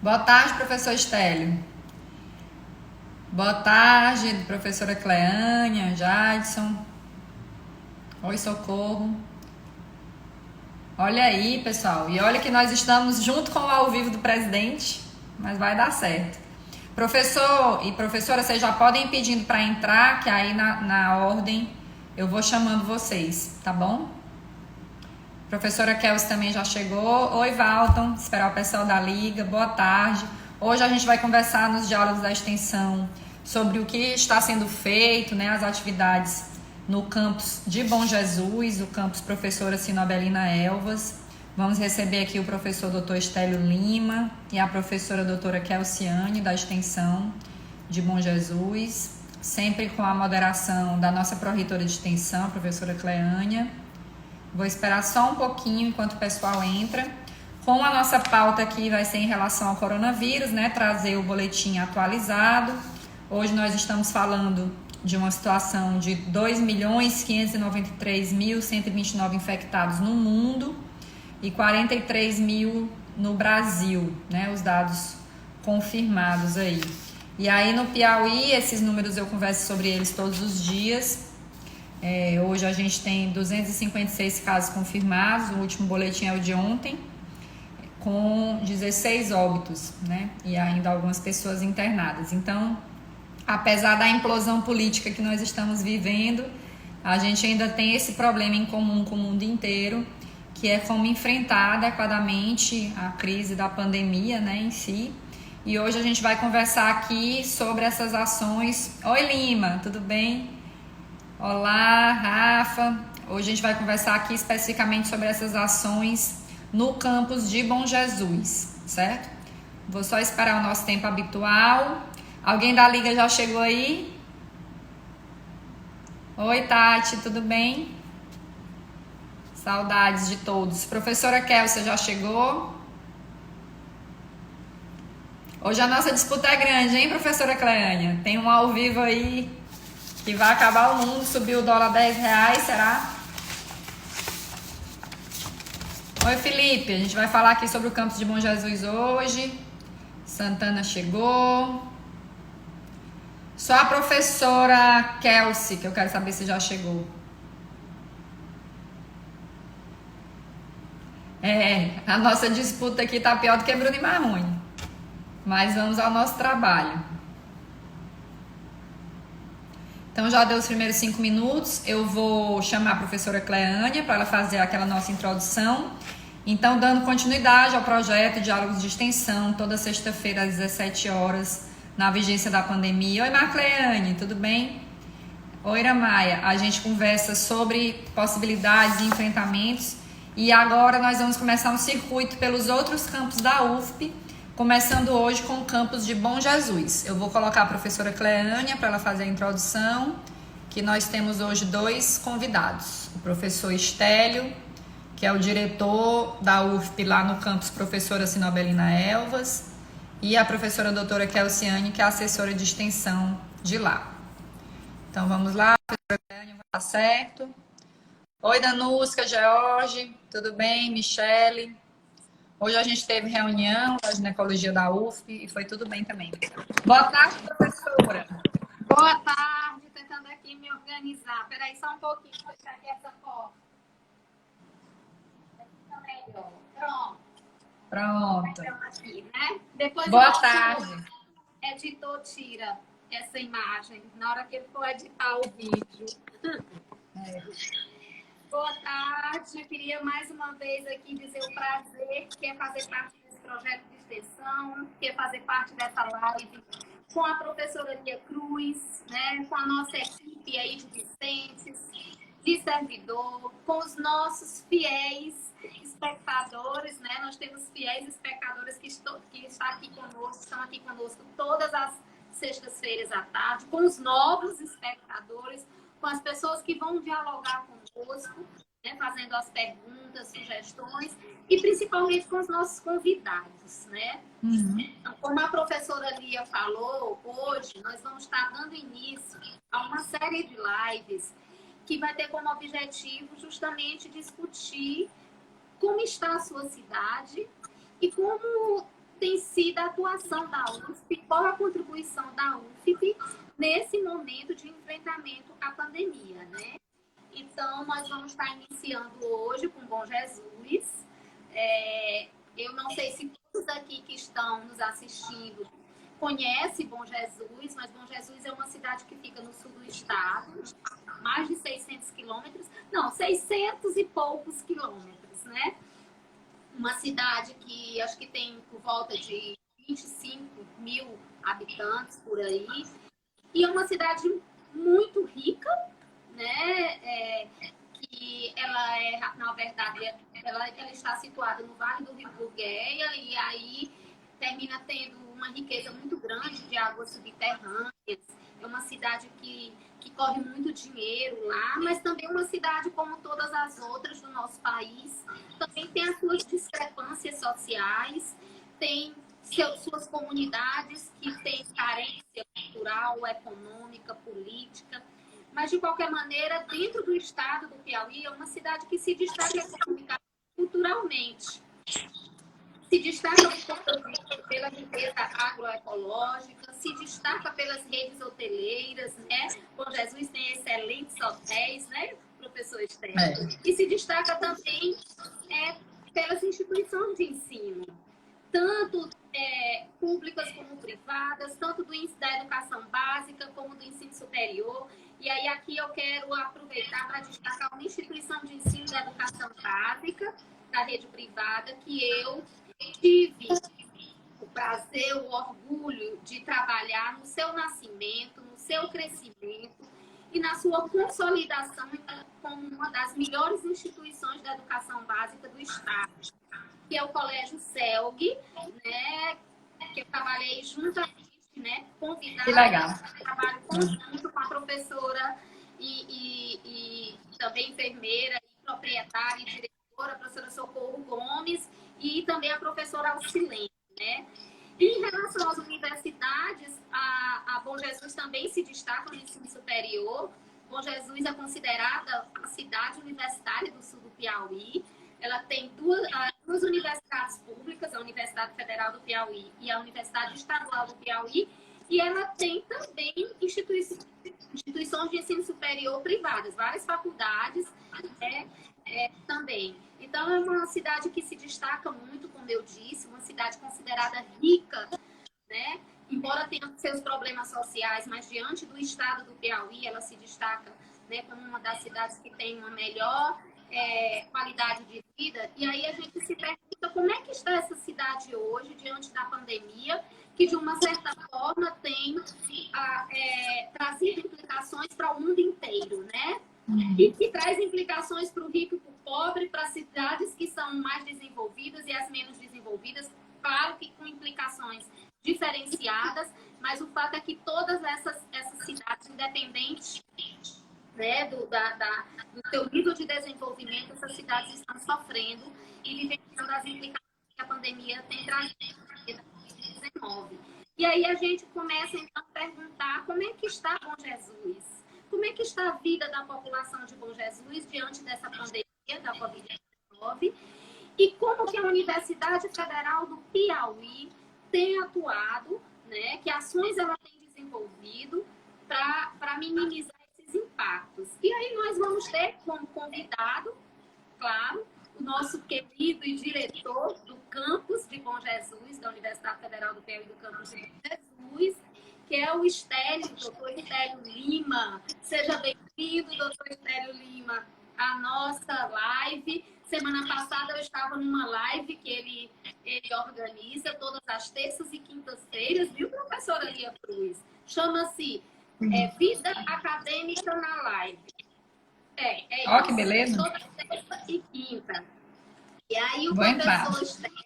Boa tarde, professor Estélio. Boa tarde, professora Cleânia, Jadson. Oi, Socorro. Olha aí, pessoal. E olha que nós estamos junto com o ao vivo do presidente, mas vai dar certo. Professor e professora, vocês já podem ir pedindo para entrar, que aí na ordem eu vou chamando vocês, tá bom? Professora Kelsey também já chegou. Oi, Valton. Esperar o pessoal da Liga. Boa tarde. Hoje a gente vai conversar nos diálogos da extensão sobre o que está sendo feito, né, as atividades no campus de Bom Jesus, o campus Professora Sinobelina Elvas. Vamos receber aqui o professor Dr. Estélio Lima e a professora doutora Kelsiane, da extensão de Bom Jesus, sempre com a moderação da nossa pró-reitora de extensão, a professora Cleânia. Vou esperar só um pouquinho enquanto o pessoal entra. Com a nossa pauta aqui vai ser em relação ao coronavírus, né? Trazer o boletim atualizado. Hoje nós estamos falando de uma situação de 2.593.129 infectados no mundo e 43 mil no Brasil, né? Os dados confirmados aí. E aí no Piauí, esses números eu converso sobre eles todos os dias. Hoje a gente tem 256 casos confirmados, o último boletim é o de ontem, com 16 óbitos, né? E ainda algumas pessoas internadas. Então, apesar da implosão política que nós estamos vivendo, a gente ainda tem esse problema em comum com o mundo inteiro, que é como enfrentar adequadamente a crise da pandemia, né, em si. E hoje a gente vai conversar aqui sobre essas ações. Oi, Lima, tudo bem? Olá, Rafa. Hoje a gente vai conversar aqui especificamente sobre essas ações no campus de Bom Jesus, certo? Vou só esperar o nosso tempo habitual. Alguém da Liga já chegou aí? Oi, Tati, tudo bem? Saudades de todos. Professora Kelsey já chegou? Hoje a nossa disputa é grande, hein, professora Cleânia? Tem um ao vivo aí que vai acabar o mundo, subiu o dólar R$10, será? Oi, Felipe, a gente vai falar aqui sobre o campus de Bom Jesus hoje. Santana chegou. Só a professora Kelsey, que eu quero saber se já chegou. A nossa disputa aqui tá pior do que Bruno e Marrone. Mas vamos ao nosso trabalho. Então, já deu os primeiros 5 minutos, eu vou chamar a professora Cleânia para ela fazer aquela nossa introdução. Então, dando continuidade ao projeto Diálogos de Extensão, toda sexta-feira às 17 horas, na vigência da pandemia. Oi, Marcleane, tudo bem? Oi, Iramaia. A gente conversa sobre possibilidades e enfrentamentos. E agora nós vamos começar um circuito pelos outros campos da UFP, começando hoje com o campus de Bom Jesus. Eu vou colocar a professora Cleânia para ela fazer a introdução, que nós temos hoje 2 convidados. O professor Estélio, que é o diretor da UFP lá no campus Professora Sinobelina Elvas, e a professora doutora Kelsiane, que é a assessora de extensão de lá. Então vamos lá, professora Cleânia, vai dar certo. Oi, Danusca, George, tudo bem? Michele. Hoje a gente teve reunião da ginecologia da UFP e foi tudo bem também. Boa tarde, professora. Boa tarde, tentando aqui me organizar. Peraí, só um pouquinho, vou fechar aqui essa porta. Fica melhor. Pronto. Aqui, né? Depois Boa tarde. O editor tira essa imagem na hora que ele for editar o vídeo. Boa tarde, eu queria mais uma vez aqui dizer o prazer que é fazer parte desse projeto de extensão, que é fazer parte dessa live com a professora Lia Cruz, né, com a nossa equipe aí de discentes, de servidor, com os nossos fiéis espectadores, né? Nós temos fiéis espectadores que estão aqui conosco todas as sextas-feiras à tarde, com os novos espectadores, com as pessoas que vão dialogar conosco, né, fazendo as perguntas, sugestões, e principalmente com os nossos convidados, né? Então, como a professora Lia falou, hoje nós vamos estar dando início a uma série de lives que vai ter como objetivo justamente discutir como está a sua cidade e como tem sido a atuação da UFP, qual a contribuição da UFP nesse momento de enfrentamento à pandemia, né? Então, nós vamos estar iniciando hoje com Bom Jesus. Eu não sei se todos aqui que estão nos assistindo conhecem Bom Jesus, mas Bom Jesus é uma cidade que fica no sul do estado, mais de 600 quilômetros, não, 600 e poucos quilômetros, né? Uma cidade que acho que tem por volta de 25 mil habitantes por aí, e é uma cidade muito rica, né? Que ela é, na verdade, ela está situada no Vale do Rio Burgueia e aí termina tendo uma riqueza muito grande de águas subterrâneas. É uma cidade que corre muito dinheiro lá, mas também uma cidade como todas as outras do nosso país. Também tem as suas discrepâncias sociais, tem suas comunidades que têm carência cultural, econômica, política. Mas, de qualquer maneira, dentro do estado do Piauí, é uma cidade que se destaca economicamente, culturalmente. Se destaca pela riqueza agroecológica, se destaca pelas redes hoteleiras, né? Bom Jesus tem excelentes hotéis, né, professor Esther? E se destaca também pelas instituições de ensino, tanto públicas como privadas, tanto da educação básica como do ensino superior. E aí aqui eu quero aproveitar para destacar uma instituição de ensino da educação básica, da rede privada, que eu tive o prazer, o orgulho de trabalhar no seu nascimento, no seu crescimento e na sua consolidação como uma das melhores instituições da educação básica do estado, que é o Colégio CELG, né, que eu trabalhei juntamente, né, convidada, trabalho conjunto com a professora e também enfermeira e proprietária e diretora, a professora Socorro Gomes, e também a professora Alcilene, né? Em relação às universidades, a Bom Jesus também se destaca no ensino superior. Bom Jesus é considerada a cidade universitária do sul do Piauí. Ela tem duas universidades públicas, a Universidade Federal do Piauí e a Universidade Estadual do Piauí, e ela tem também instituições de ensino superior privadas, várias faculdades também. Então, é uma cidade que se destaca muito, como eu disse, uma cidade considerada rica, né? Embora tenha seus problemas sociais, mas diante do estado do Piauí, ela se destaca, né, como uma das cidades que tem uma melhor qualidade de vida. E aí a gente se pergunta como é que está essa cidade hoje, diante da pandemia, que de uma certa forma tem trazido implicações para o mundo inteiro, né? E que traz implicações para o rico e para o pobre, para as cidades que são mais desenvolvidas e as menos desenvolvidas, claro que com implicações diferenciadas, mas o fato é que todas essas cidades, independentes, né, do seu nível de desenvolvimento, essas cidades estão sofrendo e vivenciando as implicações que a pandemia tem trazido para 2019. E aí a gente começa então a perguntar como é que está Bom Jesus? Como é que está a vida da população de Bom Jesus diante dessa pandemia da Covid-19? E como que a Universidade Federal do Piauí tem atuado, né, que ações ela tem desenvolvido para minimizar esses impactos. E aí nós vamos ter como convidado, claro, o nosso querido e diretor do campus de Bom Jesus, da Universidade Federal do Piauí, do campus de Bom Jesus, que é o Estélio, doutor Estélio Lima. Seja bem-vindo, doutor Estélio Lima, à nossa live. Semana passada eu estava numa live que ele organiza todas as terças e quintas-feiras, viu, professora Lia Cruz? Chama-se Vida Acadêmica na Live. Ó, que beleza! Toda terça e quinta. E aí o professor Estélio,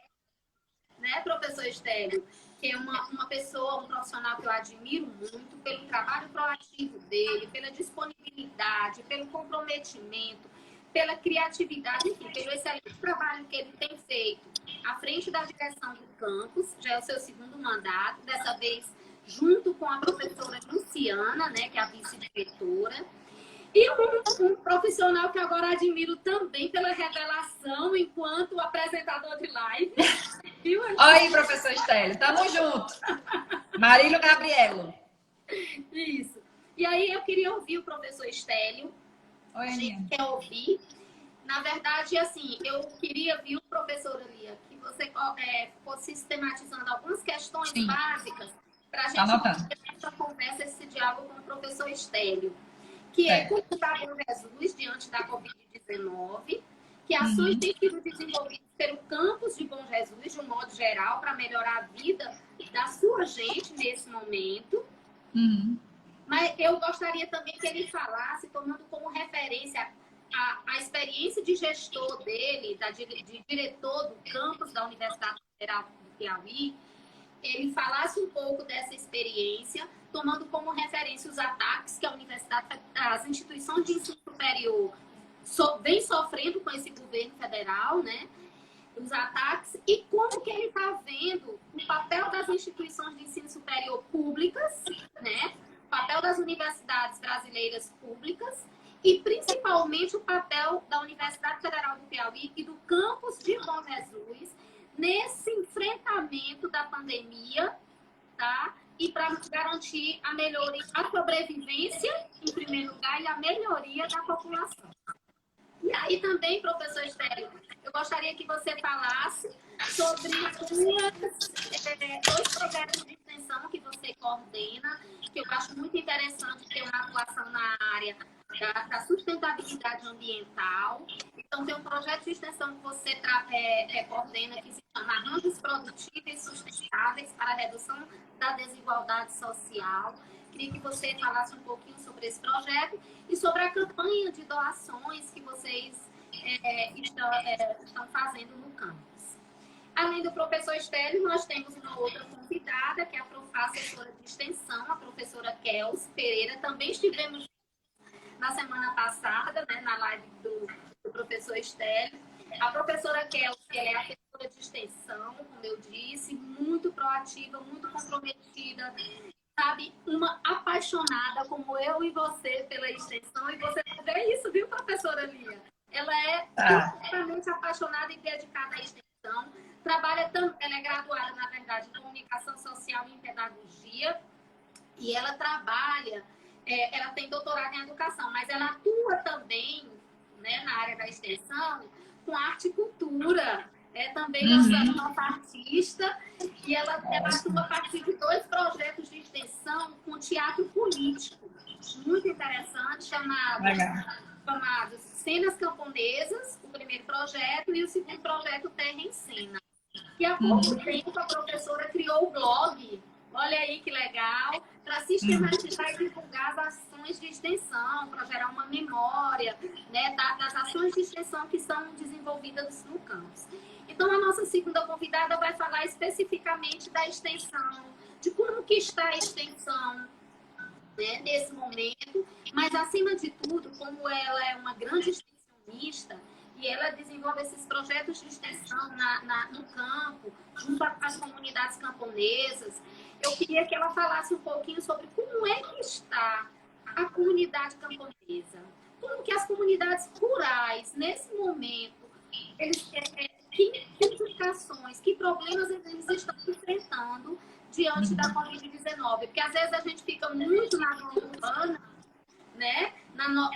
né, professor Estélio, que é uma pessoa, um profissional que eu admiro muito pelo trabalho proativo dele, pela disponibilidade, pelo comprometimento, pela criatividade, enfim, pelo excelente trabalho que ele tem feito à frente da direção do campus, já é o seu segundo mandato, dessa vez junto com a professora Luciana, né, que é a vice-diretora. E um profissional que agora admiro também pela revelação enquanto apresentador de live. Viu? Olha aí, professor Estélio, tamo junto. Marílio Gabrielo. Isso. E aí eu queria ouvir o professor Estélio. Oi, A gente Aninha. quer ouvir. Na verdade, assim, eu queria, viu, professora Lia, que você fosse sistematizando algumas questões Sim. básicas para a Tá gente anotando. ter essa conversa, esse diálogo com o professor Estélio, que é como está Bom Jesus diante da Covid-19, que ações têm sido desenvolvidas pelo campus de Bom Jesus, de um modo geral, para melhorar a vida da sua gente nesse momento. Mas eu gostaria também que ele falasse, tomando como referência a experiência de gestor dele, de diretor do campus da Universidade Federal do Piauí, ele falasse um pouco dessa experiência, tomando como referência os ataques que a universidade, as instituições de ensino superior vem sofrendo com esse governo federal, né? Os ataques e como que ele está vendo o papel das instituições de ensino superior públicas, né? O papel das universidades brasileiras públicas e principalmente o papel da Universidade Federal do Piauí e do campus de Bom Jesus nesse enfrentamento da pandemia, tá? E para garantir a melhoria, a sobrevivência, em primeiro lugar, e a melhoria da população. E aí também, professor Estélio, eu gostaria que você falasse sobre dois projetos de extensão que você coordena, que eu acho muito interessante ter uma atuação na área da sustentabilidade ambiental. Então, tem um projeto de extensão que você coordena que se chama Arranjos Produtíveis Sustentáveis para a Redução da Desigualdade Social. Queria que você falasse um pouquinho sobre esse projeto e sobre a campanha de doações que vocês estão fazendo no campus. Além do professor Estélio, nós temos uma outra convidada, que é a assessora de extensão, a professora Kels Pereira. Também estivemos na semana passada, né, na live do professor Estélio. A professora Kels, ela é assessora de extensão, como eu disse, muito proativa, muito comprometida, sabe, uma apaixonada como eu e você pela extensão, e você vê isso, viu, professora Lia? Ela é completamente apaixonada e dedicada à extensão, ela é graduada, na verdade, em comunicação social e em pedagogia, e ela trabalha, ela tem doutorado em educação, mas ela atua também, né, na área da extensão com arte e cultura. Também nossa artista, e ela atua a partir de dois projetos de extensão com teatro político, muito interessante, chamados Cenas Camponesas, o primeiro projeto, e o segundo projeto Terra em Cena. E há pouco tempo a professora criou o blog, olha aí que legal, para sistematizar e divulgar as ações de extensão, para gerar uma memória, né, das ações de extensão que são desenvolvidas no campus. Então, a nossa segunda convidada vai falar especificamente da extensão, de como que está a extensão, né, nesse momento, mas, acima de tudo, como ela é uma grande extensionista e ela desenvolve esses projetos de extensão no campo, junto às comunidades camponesas, eu queria que ela falasse um pouquinho sobre como é que está a comunidade camponesa, como que as comunidades rurais, nesse momento, que implicações, que problemas eles estão enfrentando diante da Covid-19. Porque às vezes a gente fica muito na zona urbana, né?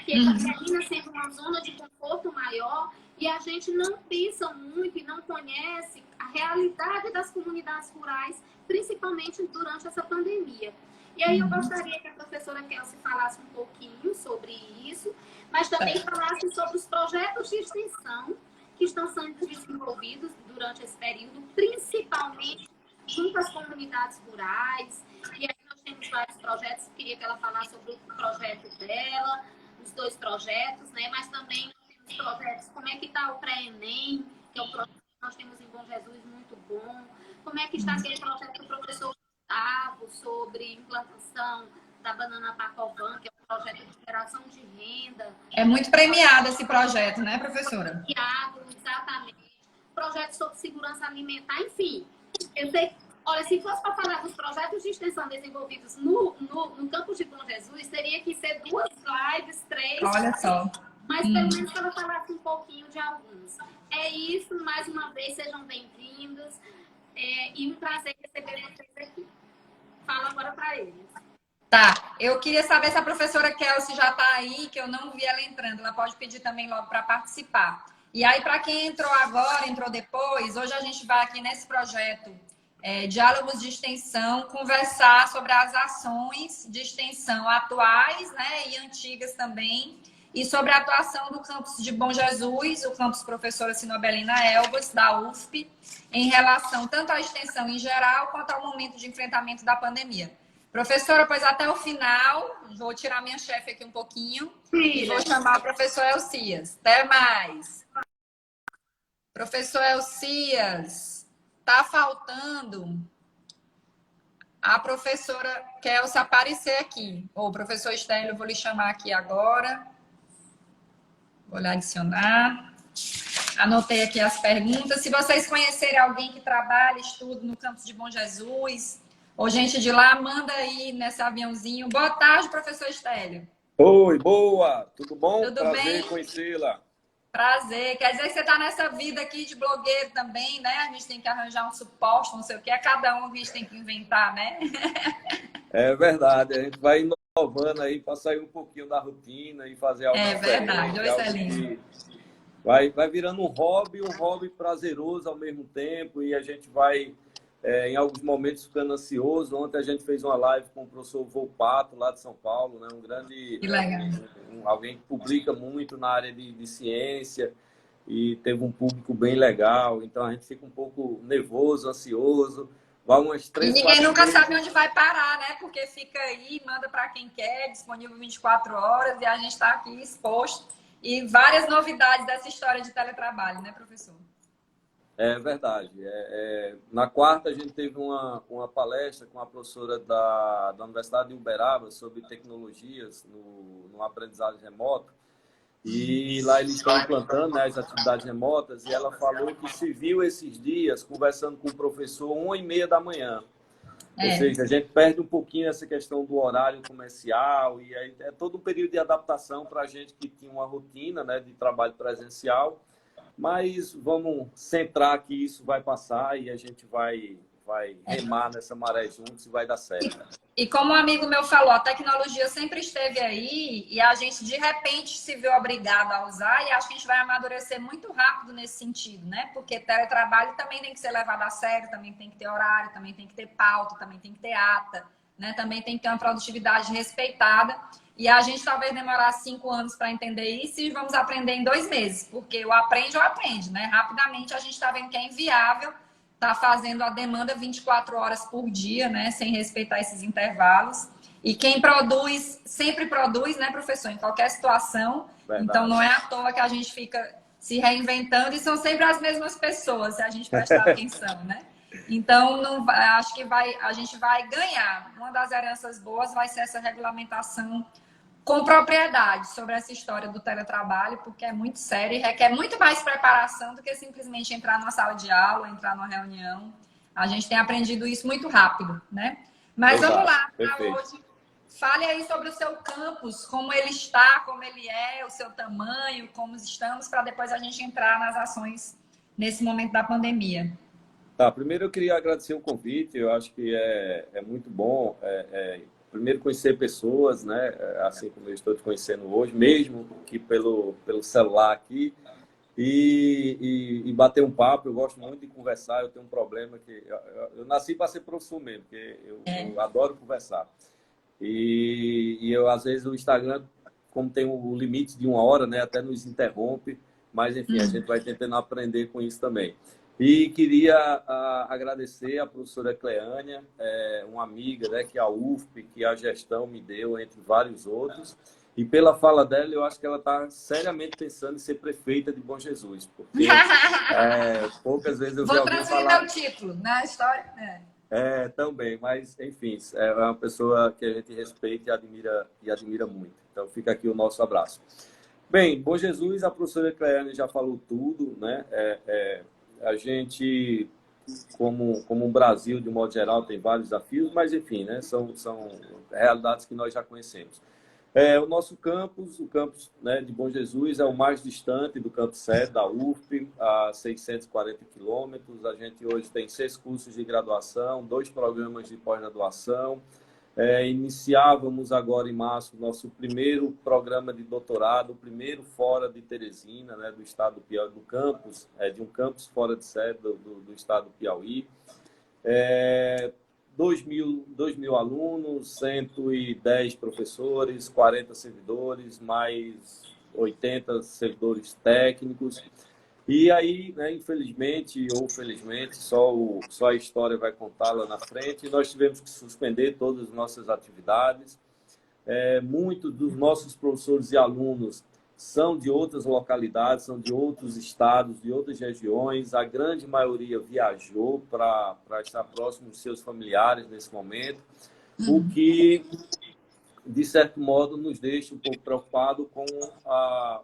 Que termina sendo uma zona de conforto maior, e a gente não pensa muito e não conhece a realidade das comunidades rurais, principalmente durante essa pandemia. E aí eu gostaria que a professora Kelsey falasse um pouquinho sobre isso, mas também falasse sobre os projetos de extensão que estão sendo desenvolvidos durante esse período, principalmente junto às comunidades rurais. E aí nós temos vários projetos, eu queria que ela falasse sobre o projeto dela, os dois projetos, né? Mas também nós temos projetos, como é que está o pré-ENEM, que é um projeto que nós temos em Bom Jesus muito bom, como é que está aquele projeto do professor Gustavo sobre implantação da banana Pacovan, que é um projeto de geração de renda. É muito premiado esse projeto, né, professora? Premiado, exatamente. Projeto sobre segurança alimentar, enfim. Eu sei Olha, se fosse para falar dos projetos de extensão desenvolvidos no campus de Bom Jesus, teria que ser 2 lives, 3, Olha só. mas pelo menos para falar um pouquinho de alguns. É isso, mais uma vez, sejam bem-vindos. E um prazer receber vocês aqui. Fala agora para eles. Tá, eu queria saber se a professora Kelsey já está aí, que eu não vi ela entrando. Ela pode pedir também logo para participar. E aí, para quem entrou agora, entrou depois, hoje a gente vai aqui nesse projeto Diálogos de Extensão, conversar sobre as ações de extensão atuais, né, e antigas também, e sobre a atuação do campus de Bom Jesus, o campus Professora Sinobelina Elbas, da UFP, em relação tanto à extensão em geral, quanto ao momento de enfrentamento da pandemia. Professora, pois até o final, vou tirar minha chefe aqui um pouquinho e vou chamar o professor Elcias. Até mais. Professor Elcias, tá faltando a professora Kelsey aparecer aqui. Ou professor Estélio, eu vou lhe chamar aqui agora. Vou lhe adicionar. Anotei aqui as perguntas. Se vocês conhecerem alguém que trabalha, estuda no campus de Bom Jesus, ou gente de lá, manda aí nesse aviãozinho. Boa tarde, professor Estélio. Oi, boa! Tudo bom? Tudo Prazer bem? conhecê-la. Prazer. Quer dizer que você está nessa vida aqui de blogueiro também, né? A gente tem que arranjar um suporte, não sei o que. É cada um que a gente tem que inventar, né? É verdade, a gente vai inovando aí para sair um pouquinho da rotina e fazer algo É verdade, diferente, oi, algo Celinho. que vai virando um hobby prazeroso ao mesmo tempo, e a gente vai, em alguns momentos, ficando ansioso. Ontem a gente fez uma live com o professor Volpato, lá de São Paulo, né? Um grande... Que legal. Alguém que publica muito na área de ciência, e teve um público bem legal, então a gente fica um pouco nervoso, ansioso. Vai umas E 3, ninguém 4 nunca vezes. sabe onde vai parar, né? Porque fica aí, manda para quem quer, disponível 24 horas, e a gente está aqui exposto. E várias novidades dessa história de teletrabalho, né, professor? É verdade. Na quarta, a gente teve uma palestra com a professora da Universidade de Uberaba sobre tecnologias no aprendizado remoto. E lá eles estão implantando, né, as atividades remotas, e ela falou que se viu esses dias conversando com o professor 1h30 da manhã. Ou seja, a gente perde um pouquinho essa questão do horário comercial, e aí é todo um período de adaptação para a gente que tinha uma rotina, né, de trabalho presencial. Mas vamos centrar que isso vai passar e a gente vai remar nessa maré juntos e vai dar certo. E como um amigo meu falou, a tecnologia sempre esteve aí e a gente de repente se viu obrigado a usar, e acho que a gente vai amadurecer muito rápido nesse sentido, né? Porque teletrabalho também tem que ser levado a sério, também tem que ter horário, também tem que ter pauta, também tem que ter ata, né? Também tem que ter uma produtividade respeitada. E a gente talvez demorar 5 anos para entender isso, e vamos aprender em 2 meses, porque o aprende ou aprende, né? Rapidamente a gente está vendo que é inviável, tá fazendo a demanda 24 horas por dia, né? Sem respeitar esses intervalos. E quem produz, sempre produz, né, professor? Em qualquer situação. Verdade. Então não é à toa que a gente fica se reinventando, e são sempre as mesmas pessoas, se a gente prestar atenção, né? Então, não, acho que a gente vai ganhar. Uma das heranças boas vai ser essa regulamentação com propriedade sobre essa história do teletrabalho, porque é muito sério e requer muito mais preparação do que simplesmente entrar numa sala de aula, entrar numa reunião. A gente tem aprendido isso muito rápido, né? Mas Exato, vamos lá, para perfeito. hoje. Fale aí sobre o seu campus, como ele está, como ele é, o seu tamanho, como estamos, para depois a gente entrar nas ações nesse momento da pandemia. Tá, primeiro eu queria agradecer o convite. Eu acho que é muito bom, primeiro conhecer pessoas, né? Assim como eu estou te conhecendo hoje, mesmo que pelo celular aqui, e bater um papo. Eu gosto muito de conversar. Eu tenho um problema que eu nasci para ser professor mesmo, porque eu adoro conversar. E às vezes o Instagram, como tem o limite de 1 hora, né, até nos interrompe, mas enfim, a gente vai tentando aprender com isso também. E queria agradecer a professora Cleânia, uma amiga, né, que a UFP, que a gestão me deu, entre vários outros. E pela fala dela, eu acho que ela está seriamente pensando em ser prefeita de Bom Jesus, porque poucas vezes eu vi Vou alguém transferir falar... meu título na história. Também, mas enfim, é uma pessoa que a gente respeita e admira muito. Então fica aqui o nosso abraço. Bem, Bom Jesus, a professora Cleânia já falou tudo, né? A gente como o Brasil, de modo geral, tem vários desafios, mas, enfim, né, são realidades que nós já conhecemos. O nosso campus, o campus, né, de Bom Jesus, é o mais distante do campus sede da UFP, a 640 quilômetros. A gente hoje tem 6 cursos de graduação, 2 programas de pós-graduação. Iniciávamos agora em março nosso primeiro programa de doutorado, o primeiro fora de Teresina, né, do estado do Piauí, do campus, de um campus fora de sede do estado do Piauí. 2.000 alunos, 110 professores, 40 servidores, mais 80 servidores técnicos. E aí, né, infelizmente ou felizmente, só a história vai contar lá na frente, nós tivemos que suspender todas as nossas atividades. Muitos dos nossos professores e alunos são de outras localidades, são de outros estados, de outras regiões. A grande maioria viajou para estar próximo dos seus familiares nesse momento, o que, de certo modo, nos deixa um pouco preocupados com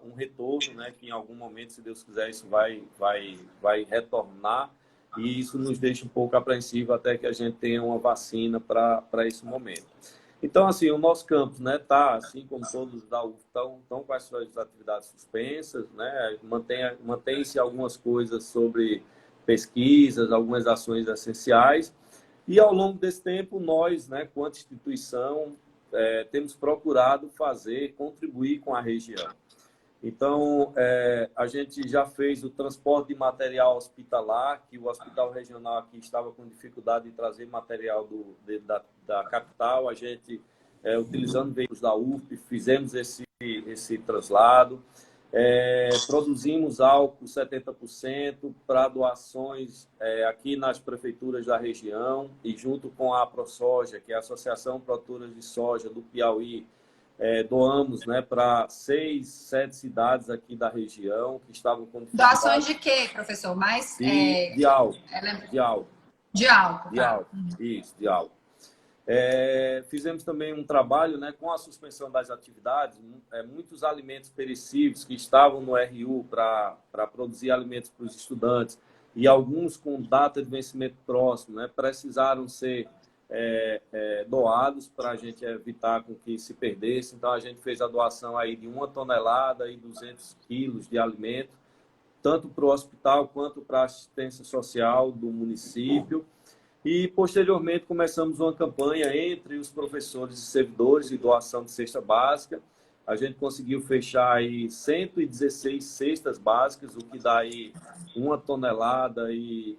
um retorno, né, que em algum momento, se Deus quiser, isso vai retornar, e isso nos deixa um pouco apreensivo até que a gente tenha uma vacina para esse momento. Então, assim, o nosso campus, né, tá, assim como todos da UF, estão com as suas atividades suspensas, né, mantém-se algumas coisas sobre pesquisas, algumas ações essenciais, e ao longo desse tempo, nós, né, quanto instituição, temos procurado contribuir com a região. Então, a gente já fez o transporte de material hospitalar, que o Hospital Regional aqui estava com dificuldade de trazer material da capital. A gente, utilizando veículos da UFP, fizemos esse traslado. Produzimos álcool 70% para doações aqui nas prefeituras da região e junto com a ProSoja, que é a Associação Produtora de Soja do Piauí, doamos, né, para 6, 7 cidades aqui da região que estavam com dificuldade. Doações de quê, professor? Mais de álcool. De álcool. De álcool, de álcool. Isso, de álcool. Fizemos também um trabalho, né, com a suspensão das atividades. Muitos alimentos perecíveis que estavam no RU para produzir alimentos para os estudantes e alguns com data de vencimento próximo, né, precisaram ser doados para a gente evitar com que se perdesse. Então, a gente fez a doação aí de 1 tonelada e 200 quilos de alimento, tanto para o hospital quanto para a assistência social do município. E, posteriormente, começamos uma campanha entre os professores e servidores de doação de cesta básica. A gente conseguiu fechar aí 116 cestas básicas, o que dá aí 1 tonelada e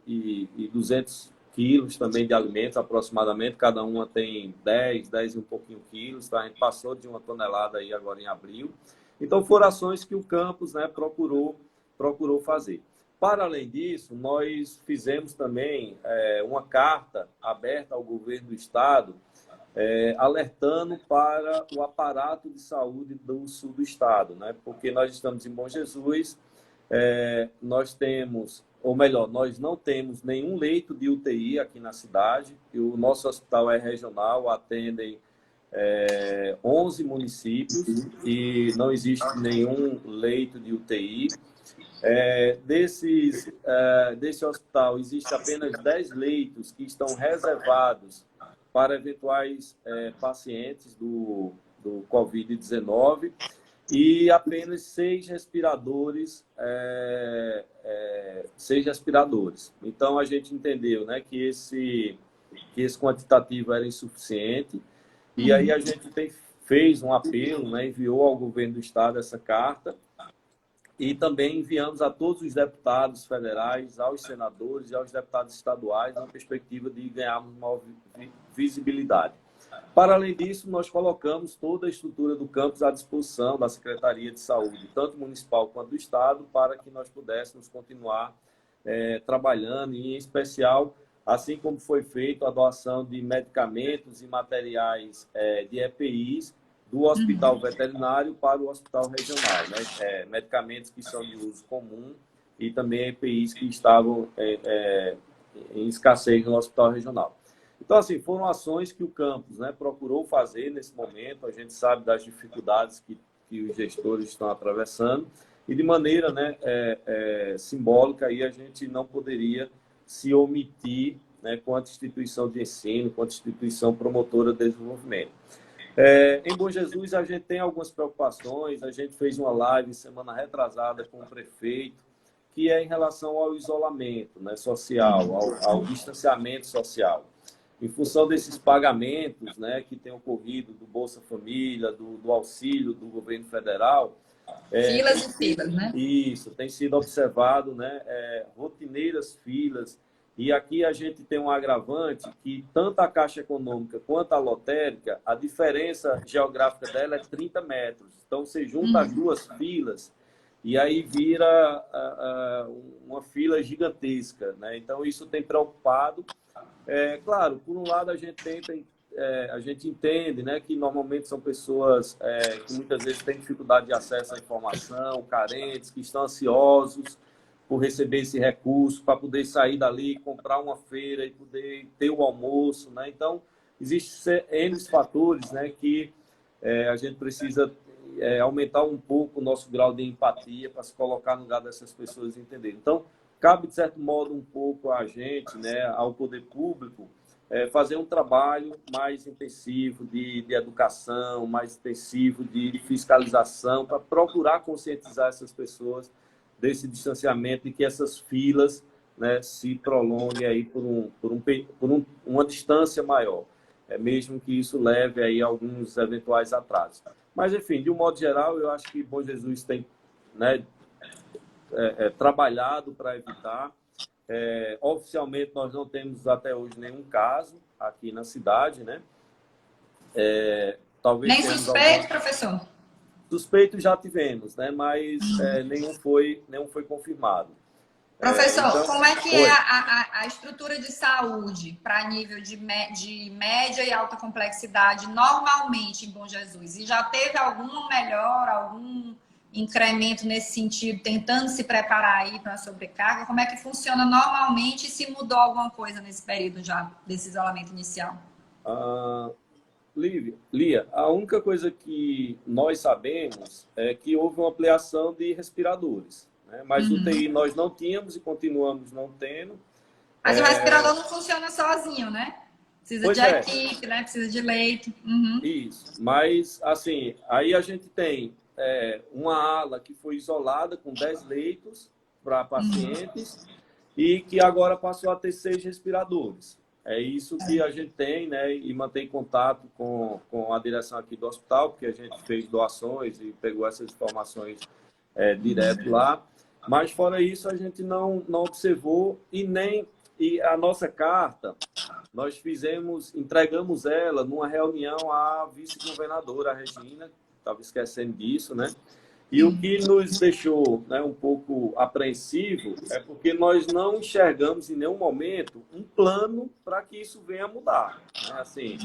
200 quilos também de alimentos, aproximadamente. Cada uma tem 10 e um pouquinho quilos. Tá? A gente passou de 1 tonelada aí agora em abril. Então, foram ações que o campus, né, procurou fazer. Para além disso, nós fizemos também uma carta aberta ao governo do Estado, alertando para o aparato de saúde do sul do Estado, né? Porque nós estamos em Bom Jesus, nós não temos nenhum leito de UTI aqui na cidade, e o nosso hospital é regional, atendem 11 municípios e não existe nenhum leito de UTI. Desse hospital, existe apenas 10 leitos que estão reservados para eventuais pacientes do Covid-19 e apenas 6 respiradores. 6 respiradores. Então, a gente entendeu, né, que esse quantitativo era insuficiente e aí a gente fez um apelo, né, enviou ao governo do Estado essa carta. E também enviamos a todos os deputados federais, aos senadores e aos deputados estaduais, na perspectiva de ganharmos maior visibilidade. Para além disso, nós colocamos toda a estrutura do campus à disposição da Secretaria de Saúde, tanto municipal quanto do Estado, para que nós pudéssemos continuar trabalhando, e em especial, assim como foi feito a doação de medicamentos e materiais de EPIs, do hospital veterinário para o hospital regional, né? Medicamentos que são de uso comum e também EPIs que estavam em escassez no hospital regional. Então, assim, foram ações que o campus, né, procurou fazer nesse momento. A gente sabe das dificuldades que os gestores estão atravessando e, de maneira, né, simbólica, aí a gente não poderia se omitir, né, quanto instituição de ensino, quanto instituição promotora de desenvolvimento. Em Bom Jesus, a gente tem algumas preocupações. A gente fez uma live semana retrasada com o prefeito, que é em relação ao isolamento, né, social, ao distanciamento social. Em função desses pagamentos, né, que têm ocorrido do Bolsa Família, do auxílio do governo federal... Filas e filas, né? Isso, tem sido observado, né, rotineiras filas. E aqui a gente tem um agravante que tanto a Caixa Econômica quanto a lotérica, a diferença geográfica dela é 30 metros. Então, você junta as duas filas e aí vira uma fila gigantesca, né? Então, isso tem preocupado. Claro, por um lado, a gente entende, né, que normalmente são pessoas que muitas vezes têm dificuldade de acesso à informação, carentes, que estão ansiosos por receber esse recurso, para poder sair dali, comprar uma feira e poder ter o almoço, né? Então, existem N fatores, né, que a gente precisa aumentar um pouco o nosso grau de empatia para se colocar no lugar dessas pessoas e entender. Então, cabe, de certo modo, um pouco a gente, né, ao poder público, fazer um trabalho mais intensivo de educação, mais intensivo de fiscalização, para procurar conscientizar essas pessoas desse distanciamento e que essas filas, né, se prolonguem aí por uma distância maior, mesmo que isso leve aí a alguns eventuais atrasos. Mas, enfim, de um modo geral, eu acho que Bom Jesus tem, né, trabalhado para evitar. Oficialmente, nós não temos até hoje nenhum caso aqui na cidade, né? Talvez Nem suspeito, professor? Suspeito já tivemos, né? Mas nenhum foi confirmado. Professor, Então, como é que é a estrutura de saúde para nível de média e alta complexidade normalmente em Bom Jesus? E já teve alguma melhora, algum incremento nesse sentido, tentando se preparar aí para a sobrecarga? Como é que funciona normalmente e se mudou alguma coisa nesse período já, desse isolamento inicial? Lia, a única coisa que nós sabemos é que houve uma ampliação de respiradores, né? Mas UTI nós não tínhamos e continuamos não tendo. Mas o respirador não funciona sozinho, né? Precisa de equipe, né? Precisa de leito. Isso, mas assim, aí a gente tem uma ala que foi isolada com 10 leitos para pacientes e que agora passou a ter 6 respiradores. É isso que a gente tem, né? E mantém contato com a direção aqui do hospital, porque a gente fez doações e pegou essas informações direto lá. Mas, fora isso, a gente não observou e a nossa carta, nós entregamos ela numa reunião à vice-governadora, a Regina, estava esquecendo disso, né? E o que nos deixou, né, um pouco apreensivo é porque nós não enxergamos em nenhum momento um plano para que isso venha a mudar, né? Assim,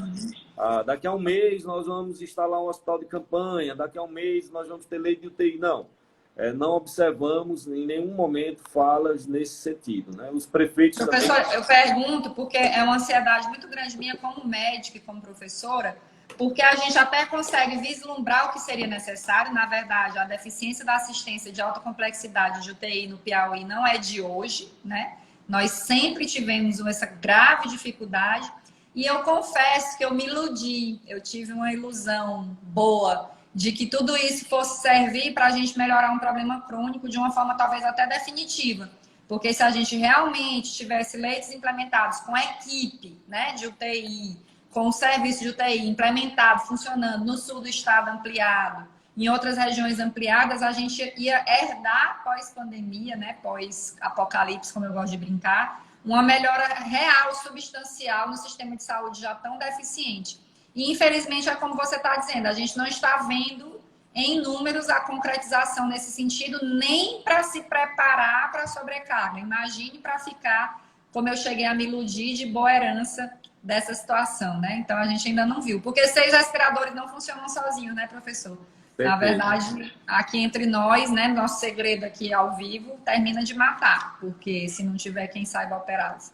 daqui a um mês nós vamos instalar um hospital de campanha, daqui a um mês nós vamos ter leite de UTI. Não observamos em nenhum momento falas nesse sentido, né? Os prefeitos... Professor, eu pergunto porque é uma ansiedade muito grande minha como médica e como professora, porque a gente até consegue vislumbrar o que seria necessário. Na verdade, a deficiência da assistência de alta complexidade de UTI no Piauí não é de hoje, né? Nós sempre tivemos essa grave dificuldade e eu confesso que eu me iludi, eu tive uma ilusão boa de que tudo isso fosse servir para a gente melhorar um problema crônico de uma forma talvez até definitiva. Porque se a gente realmente tivesse leitos implementados com equipe, né, de UTI, com o serviço de UTI implementado, funcionando no sul do estado ampliado, em outras regiões ampliadas, a gente ia herdar pós-pandemia, né, pós-apocalipse, como eu gosto de brincar, uma melhora real, substancial no sistema de saúde já tão deficiente. E, infelizmente, é como você está dizendo, a gente não está vendo em números a concretização nesse sentido, nem para se preparar para a sobrecarga. Imagine para ficar, como eu cheguei a me iludir, de boa herança dessa situação, né? Então, a gente ainda não viu. Porque 6 respiradores não funcionam sozinhos, né, professor? Perfeito. Na verdade, aqui entre nós, né, nosso segredo aqui ao vivo, termina de matar, porque se não tiver quem saiba operá-los.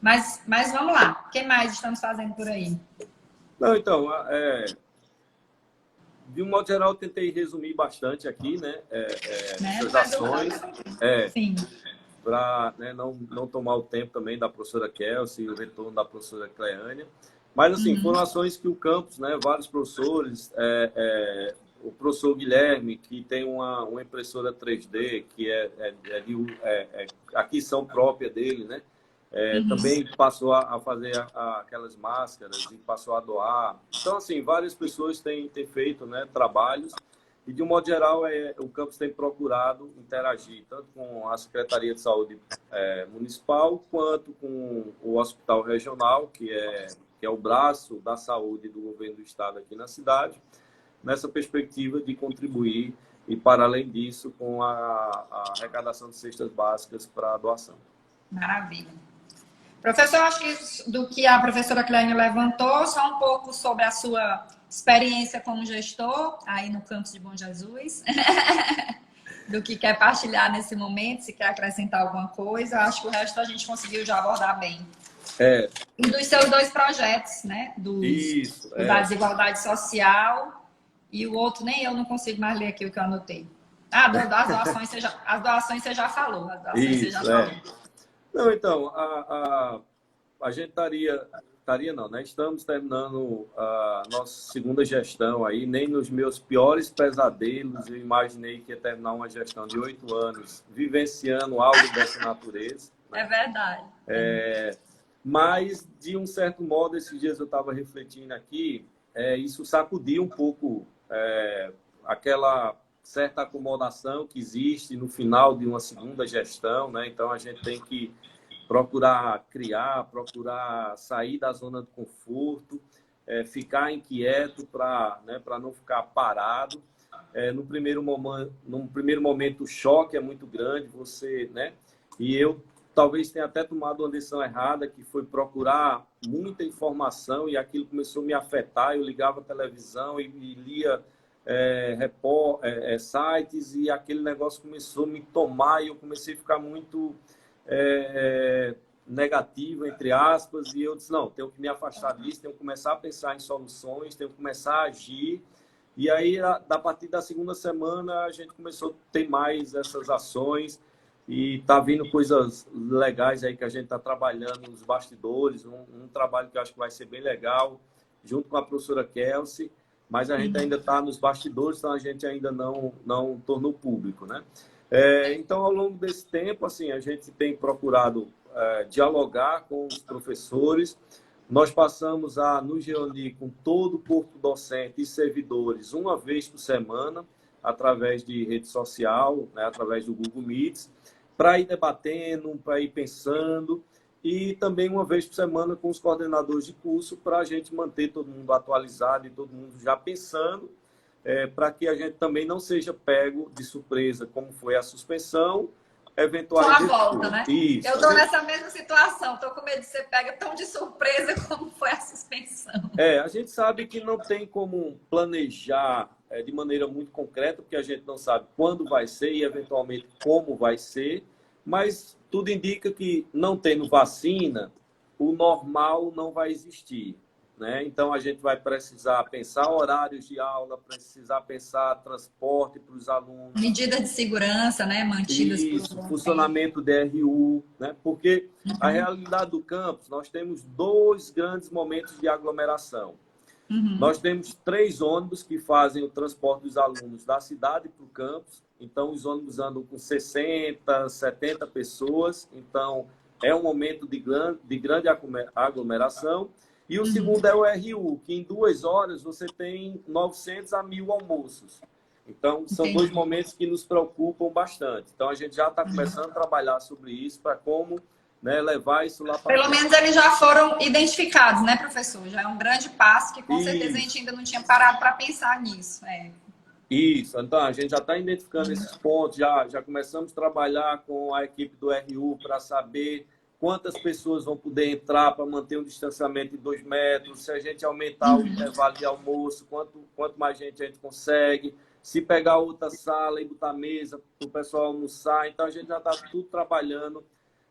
Mas vamos lá, o que mais estamos fazendo por aí? Não, então, de um modo geral, eu tentei resumir bastante aqui, né, essas ações. Sim. para, né, não tomar o tempo também da professora Kelsey e o retorno da professora Cleânia. Mas, assim, foram ações que o campus, né, vários professores, o professor Guilherme, que tem uma impressora 3D, que aqui são própria dele, né? Também passou a fazer aquelas máscaras e passou a doar. Então, assim, várias pessoas têm feito, né, trabalhos e, de um modo geral, o campus tem procurado interagir tanto com a Secretaria de Saúde Municipal quanto com o Hospital Regional, que é o braço da saúde do governo do estado aqui na cidade, nessa perspectiva de contribuir e, para além disso, com a arrecadação de cestas básicas para a doação. Maravilha. Professor, acho que do que a professora Cleânia levantou, só um pouco sobre a sua experiência como gestor aí no campus de Bom Jesus, do que quer partilhar nesse momento, se quer acrescentar alguma coisa. Acho que o resto a gente conseguiu já abordar bem. E dos seus 2 projetos, né? Da desigualdade social e o outro, nem eu não consigo mais ler aqui o que eu anotei. Das doações as doações você já falou. As doações você já falou. Não, então, a gente não, né? Estamos terminando a nossa segunda gestão aí. Nem nos meus piores pesadelos eu imaginei que ia terminar uma gestão de 8 anos vivenciando algo dessa natureza. Né? É verdade. Mas, de um certo modo, esses dias eu estava refletindo aqui, isso sacudiu um pouco aquela certa acomodação que existe no final de uma segunda gestão, né? Então, a gente tem que procurar criar, procurar sair da zona de conforto, ficar inquieto para não ficar parado. Num primeiro momento, o choque é muito grande, né? E eu talvez tenha até tomado uma decisão errada, que foi procurar muita informação e aquilo começou a me afetar. Eu ligava a televisão e lia sites e aquele negócio começou a me tomar e eu comecei a ficar muito negativo, entre aspas, e eu disse, não, tenho que me afastar disso, tenho que começar a pensar em soluções, tenho que começar a agir. E aí, a partir da segunda semana, a gente começou a ter mais essas ações e tá vindo coisas legais aí que a gente está trabalhando nos bastidores, um trabalho que eu acho que vai ser bem legal, junto com a professora Kelsey, mas a gente ainda está nos bastidores, então a gente ainda não tornou público, né? Então, ao longo desse tempo, assim, a gente tem procurado dialogar com os professores. Nós passamos a nos reunir com todo o corpo docente e servidores uma vez por semana, através de rede social, né, através do Google Meets, para ir debatendo, para ir pensando, e também uma vez por semana com os coordenadores de curso, para a gente manter todo mundo atualizado e todo mundo já pensando, para que a gente também não seja pego de surpresa, como foi a suspensão, eventuais... Com a volta, né? Isso. Eu estou nessa mesma situação, estou com medo de ser pega tão de surpresa como foi a suspensão. A gente sabe que não tem como planejar de maneira muito concreta, porque a gente não sabe quando vai ser e, eventualmente, como vai ser, mas tudo indica que, não tendo vacina, o normal não vai existir, né? Então, a gente vai precisar pensar horários de aula, precisar pensar transporte para os alunos. Medidas de segurança, né? Mantidas. Isso, funcionamento DRU, né? Porque a realidade do campus, nós temos 2 grandes momentos de aglomeração. Nós temos 3 ônibus que fazem o transporte dos alunos da cidade para o campus. Então, os ônibus andam com 60, 70 pessoas. Então, é um momento de grande aglomeração. E o segundo é o RU, que em 2 horas você tem 900 a 1.000 almoços. Então, são 2 momentos que nos preocupam bastante. Então, a gente já está começando a trabalhar sobre isso, para como, né, levar isso lá para... Pelo menos eles já foram identificados, né, professor? Já é um grande passo que, com certeza, a gente ainda não tinha parado para pensar nisso. Isso. Então, a gente já está identificando esses pontos, já começamos a trabalhar com a equipe do RU para saber quantas pessoas vão poder entrar para manter um distanciamento de 2 metros, se a gente aumentar o intervalo de almoço, quanto mais gente a gente consegue, se pegar outra sala e botar mesa para o pessoal almoçar. Então, a gente já está tudo trabalhando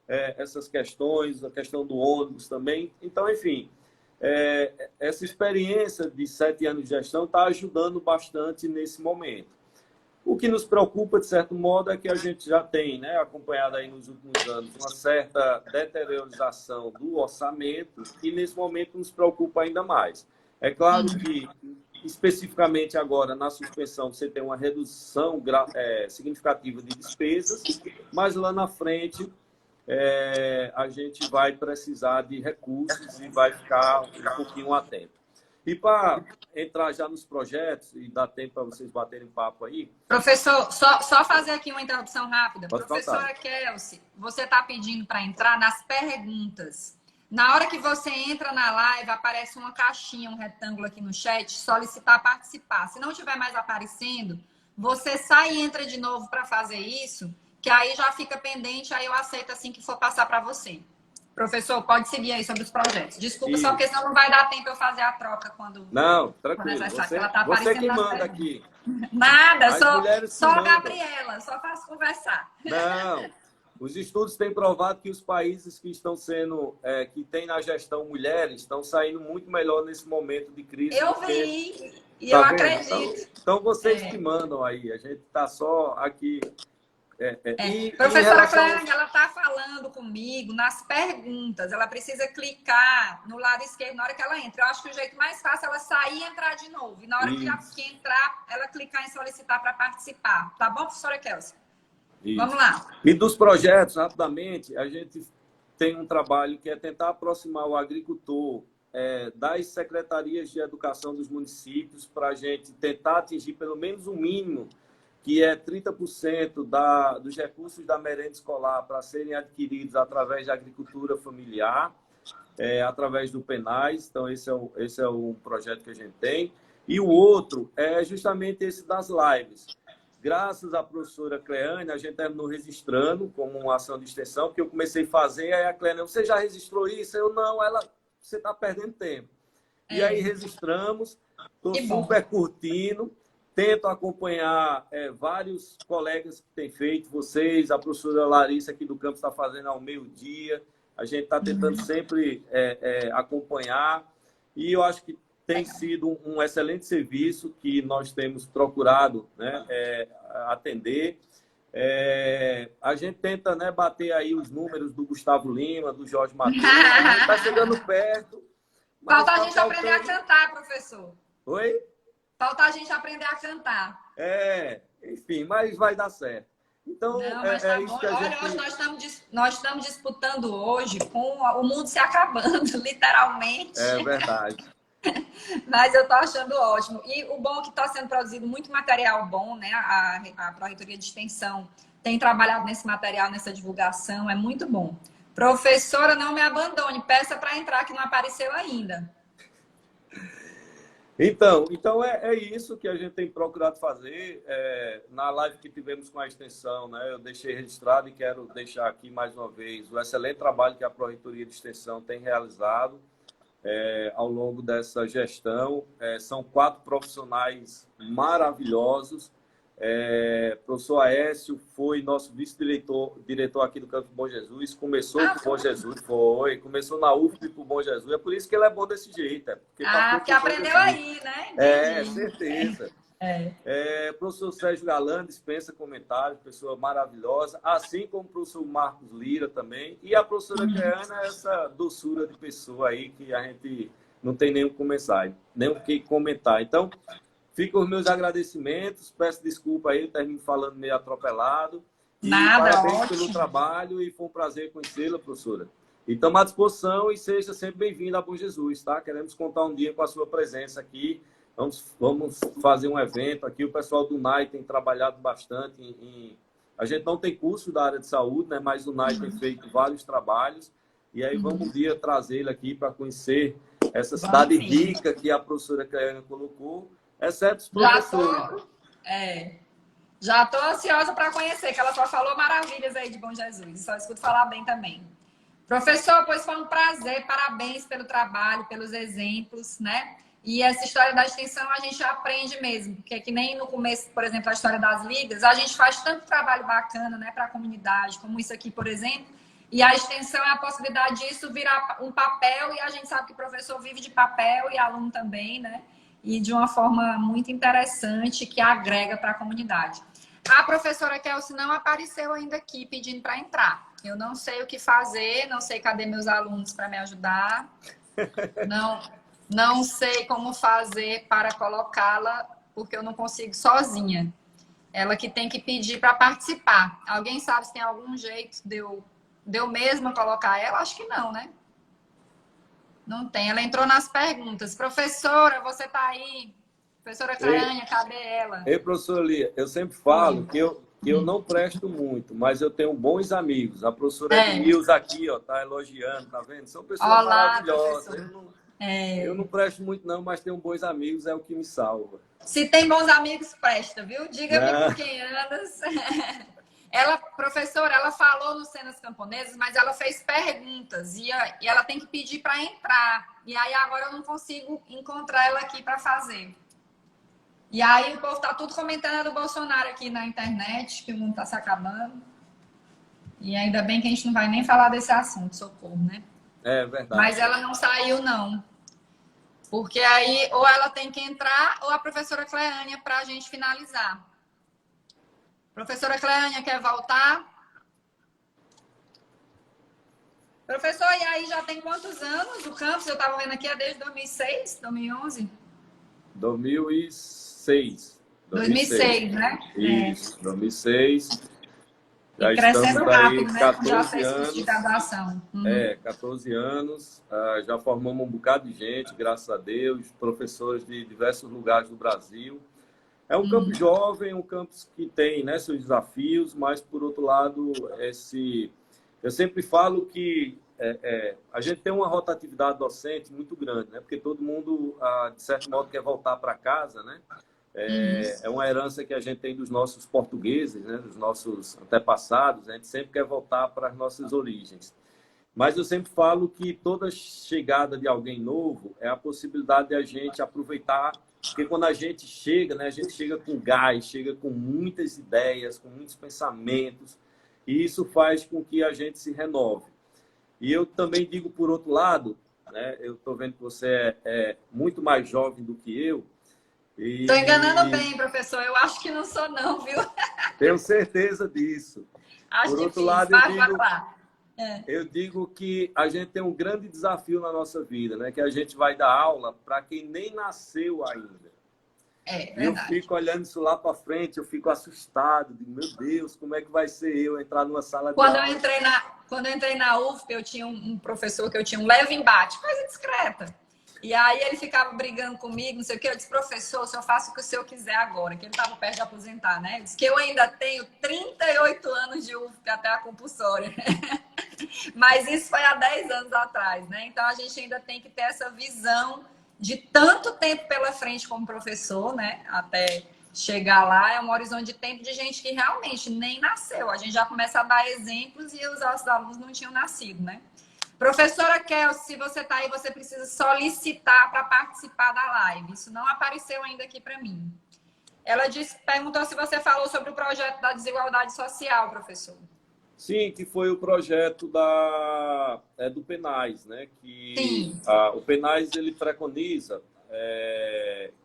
essas questões, a questão do ônibus também. Então, enfim, essa experiência de 7 anos de gestão está ajudando bastante nesse momento. O que nos preocupa, de certo modo, é que a gente já tem, né, acompanhado aí nos últimos anos uma certa deteriorização do orçamento e, nesse momento, nos preocupa ainda mais. É claro que, especificamente agora, na suspensão, você tem uma redução significativa de despesas, mas lá na frente a gente vai precisar de recursos e vai ficar um pouquinho atento. E para entrar já nos projetos e dar tempo para vocês baterem papo aí. Professor, só fazer aqui uma interrupção rápida. Pode Professora faltar. Kelsey, você está pedindo para entrar nas perguntas. Na hora que você entra na live, aparece uma caixinha, um retângulo aqui no chat, solicitar participar. Se não estiver mais aparecendo, você sai e entra de novo para fazer isso, que aí já fica pendente, aí eu aceito assim que for passar para você. Professor, pode seguir aí sobre os projetos. Desculpa, só porque senão não vai dar tempo eu fazer a troca quando... Não, tranquilo. Você que manda aqui. Nada, só a mandam. Gabriela, só faço conversar. Não, os estudos têm provado que os países que estão sendo, que têm na gestão mulheres, estão saindo muito melhor nesse momento de crise. Eu vi, e tá eu vendo? acredito. Então vocês que mandam aí, a gente está só aqui... Professora Cleane, ela está falando comigo nas perguntas. Ela precisa clicar no lado esquerdo na hora que ela entra. Eu acho que o jeito mais fácil é ela sair e entrar de novo. E na hora que entrar, ela clicar em solicitar para participar. Tá bom, professora Kelsey? Isso. Vamos lá. E dos projetos, rapidamente, a gente tem um trabalho que é tentar aproximar o agricultor das secretarias de educação dos municípios para a gente tentar atingir pelo menos o mínimo, que é 30% dos recursos da merenda escolar para serem adquiridos através da agricultura familiar, através do PENAS. Então, esse é um projeto que a gente tem. E o outro é justamente esse das lives. Graças à professora Cleane, a gente terminou registrando como uma ação de extensão, que eu comecei a fazer, aí a Cleane, você já registrou isso? Eu, não, você está perdendo tempo. E aí registramos, estou super curtindo. Tento acompanhar vários colegas que têm feito, vocês, a professora Larissa aqui do campus está fazendo ao meio-dia. A gente está tentando sempre acompanhar. E eu acho que tem sido um excelente serviço que nós temos procurado, né, atender. A gente tenta, né, bater aí os números do Gustavo Lima, do Jorge Matheus. A gente está chegando perto. Falta a gente aprender a cantar, professor. Oi? Falta a gente aprender a cantar. Enfim, mas vai dar certo. Então, mas tá bom. Olha, hoje nós estamos disputando hoje com o mundo se acabando, literalmente. É verdade. Mas eu tô achando ótimo. E o bom é que está sendo produzido muito material bom, né? A Pró-Reitoria de Extensão tem trabalhado nesse material, nessa divulgação, é muito bom. Professora, não me abandone, peça para entrar que não apareceu ainda. Então é isso que a gente tem procurado fazer. Na live que tivemos com a extensão, né, eu deixei registrado e quero deixar aqui mais uma vez o excelente trabalho que a Pró-Reitoria de Extensão tem realizado ao longo dessa gestão. São 4 profissionais maravilhosos. Professor Aécio foi nosso vice-diretor aqui do Campus Bom Jesus, começou por Bom Jesus, começou na UFP por Bom Jesus, é por isso que ele é bom desse jeito. Porque aprendeu aí, né? Certeza. Professor Sérgio Galã dispensa comentários, pessoa maravilhosa, assim como o professor Marcos Lira também, e a professora Cleana, essa doçura de pessoa aí que a gente não tem nem o que comentar. Então, ficam os meus agradecimentos, peço desculpa aí, eu termino falando meio atropelado. Nada, parabéns ótimo. pelo trabalho e foi um prazer conhecê-la, professora. E estamos à disposição e seja sempre bem-vinda a Bom Jesus, tá? Queremos contar um dia com a sua presença aqui. Vamos fazer um evento aqui. O pessoal do NAI tem trabalhado bastante A gente não tem curso da área de saúde, né? Mas o NAI tem feito vários trabalhos. E aí vamos um dia trazê-lo aqui para conhecer essa cidade rica que a professora Cleane colocou. Exceto os professores. Já estou ansiosa para conhecer, que ela só falou maravilhas aí de Bom Jesus. Só escuto falar bem também. Professor, pois foi um prazer. Parabéns pelo trabalho, pelos exemplos, né? E essa história da extensão a gente aprende mesmo. Porque que nem no começo, por exemplo, a história das ligas, a gente faz tanto trabalho bacana, né, para a comunidade, como isso aqui, por exemplo. E a extensão é a possibilidade disso virar um papel. E a gente sabe que o professor vive de papel e aluno também, né? E de uma forma muito interessante que agrega para a comunidade. A professora Kelsey não apareceu ainda aqui pedindo para entrar. Eu não sei o que fazer, não sei cadê meus alunos para me ajudar. Não sei como fazer para colocá-la, porque eu não consigo sozinha. Ela que tem que pedir para participar. Alguém sabe se tem algum jeito de eu mesma colocar ela? Acho que não, né? Não tem. Ela entrou nas perguntas. Professora, você tá aí? Professora Cleânia, cadê ela? Ei, professora Lia, eu sempre falo que eu não presto muito, mas eu tenho bons amigos. A professora Edmilza aqui, ó, tá elogiando, tá vendo? São pessoas maravilhosas. Eu não presto muito não, mas tenho bons amigos, é o que me salva. Se tem bons amigos, presta, viu? Diga-me por quem andas. Ela, professora, ela falou no Cenas Camponesas, mas ela fez perguntas e ela tem que pedir para entrar. E aí agora eu não consigo encontrar ela aqui para fazer. E aí o povo tá tudo comentando do Bolsonaro aqui na internet, que o mundo tá se acabando. E ainda bem que a gente não vai nem falar desse assunto, socorro, né? É verdade. Mas ela não saiu, não. Porque aí ou ela tem que entrar ou a professora Cleânia para a gente finalizar. Professora Cleânia, quer voltar? Professor, e aí já tem quantos anos o campus? Eu estava vendo aqui, é desde 2006, 2011? 2006. 2006, né? Isso, 2006. Já e crescendo estamos rápido, aí, né? 14 Já fez curso anos. de graduação. 14 anos. Já formamos um bocado de gente, graças a Deus, professores de diversos lugares do Brasil. É um campus jovem, um campus que tem, né, seus desafios, mas, por outro lado, eu sempre falo que a gente tem uma rotatividade docente muito grande, né? Porque todo mundo, de certo modo, quer voltar para casa, né? É uma herança que a gente tem dos nossos portugueses, né? Dos nossos antepassados. A gente sempre quer voltar para as nossas origens. Mas eu sempre falo que toda chegada de alguém novo é a possibilidade de a gente aproveitar, porque quando a gente chega, né, a gente chega com gás, chega com muitas ideias, com muitos pensamentos, e isso faz com que a gente se renove. E eu também digo, por outro lado, né, eu estou vendo que você é muito mais jovem do que eu. Estou enganando bem, professor. Eu acho que não sou, não, viu? Tenho certeza disso. Acho por outro difícil. lado, Eu eu digo que a gente tem um grande desafio na nossa vida, né? Que a gente vai dar aula para quem nem nasceu ainda. Verdade. Eu fico olhando isso lá para frente, eu fico assustado. Digo, meu Deus, como é que vai ser eu entrar numa sala de aula? Quando eu entrei na UFP, eu tinha um professor que eu tinha um leve embate, coisa discreta. E aí ele ficava brigando comigo, não sei o quê. Eu disse, professor, o senhor faça o que o senhor quiser agora, que ele estava perto de aposentar, né? Eu disse que eu ainda tenho 38 anos de UFP até a compulsória. Mas isso foi há 10 anos atrás, né? Então a gente ainda tem que ter essa visão de tanto tempo pela frente como professor, né? Até chegar lá, é um horizonte de tempo de gente que realmente nem nasceu. A gente já começa a dar exemplos e os nossos alunos não tinham nascido, né? Professora Kelsey, se você está aí, você precisa solicitar para participar da live. Isso não apareceu ainda aqui para mim. Ela perguntou se você falou sobre o projeto da desigualdade social, professor. Sim, que foi o projeto do PENAS, né? Sim. O PENAS ele preconiza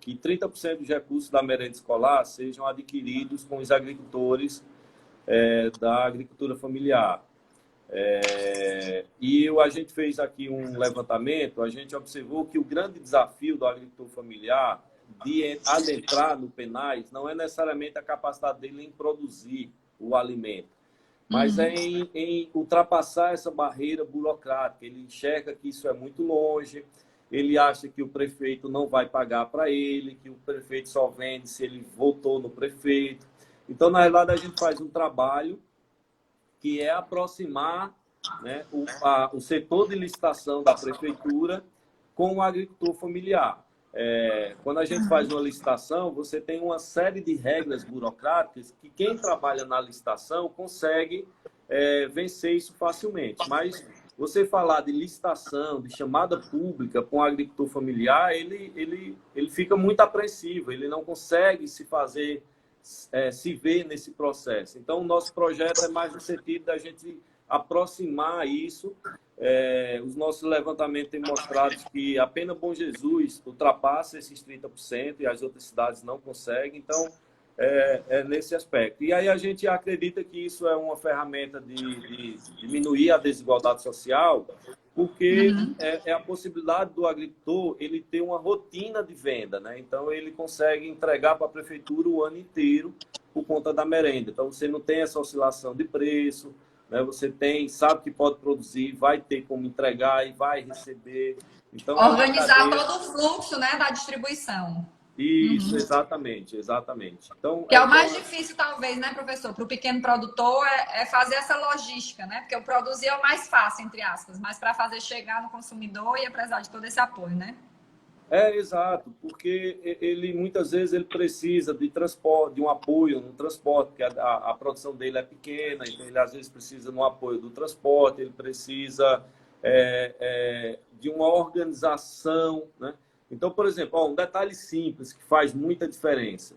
que 30% dos recursos da merenda escolar sejam adquiridos com os agricultores da agricultura familiar. E a gente fez aqui um levantamento, a gente observou que o grande desafio do agricultor familiar de adentrar no PENAS não é necessariamente a capacidade dele em produzir o alimento, mas é em ultrapassar essa barreira burocrática. Ele enxerga que isso é muito longe, ele acha que o prefeito não vai pagar para ele, que o prefeito só vende se ele votou no prefeito. Então, na realidade, a gente faz um trabalho que é aproximar, né, o setor de licitação da prefeitura com o agricultor familiar. Quando a gente faz uma licitação, você tem uma série de regras burocráticas que quem trabalha na licitação consegue vencer isso facilmente. Mas você falar de licitação, de chamada pública com o agricultor familiar, ele fica muito apreensivo, ele não consegue se ver nesse processo. Então, o nosso projeto é mais no sentido da gente aproximar isso. Os nossos levantamentos têm mostrado que apenas Bom Jesus ultrapassa esses 30% e as outras cidades não conseguem. Então, é nesse aspecto. E aí a gente acredita que isso é uma ferramenta de diminuir a desigualdade social, porque é a possibilidade do agricultor ele ter uma rotina de venda, né? Então ele consegue entregar para a prefeitura o ano inteiro por conta da merenda. Então você não tem essa oscilação de preço, né? Você tem, sabe que pode produzir, vai ter como entregar e vai receber. Então é uma Organizar cadeia. todo o fluxo, né, da distribuição. Isso, exatamente, exatamente. Que é o mais difícil, talvez, né, professor? Para o pequeno produtor é fazer essa logística, né? Porque o produzir é o mais fácil, entre aspas, mas para fazer chegar no consumidor e apesar de todo esse apoio, né? exato, porque ele muitas vezes ele precisa de transporte, de um apoio no transporte, porque a produção dele é pequena, então ele às vezes precisa de um apoio do transporte, ele precisa de uma organização, né? Então, por exemplo, um detalhe simples que faz muita diferença.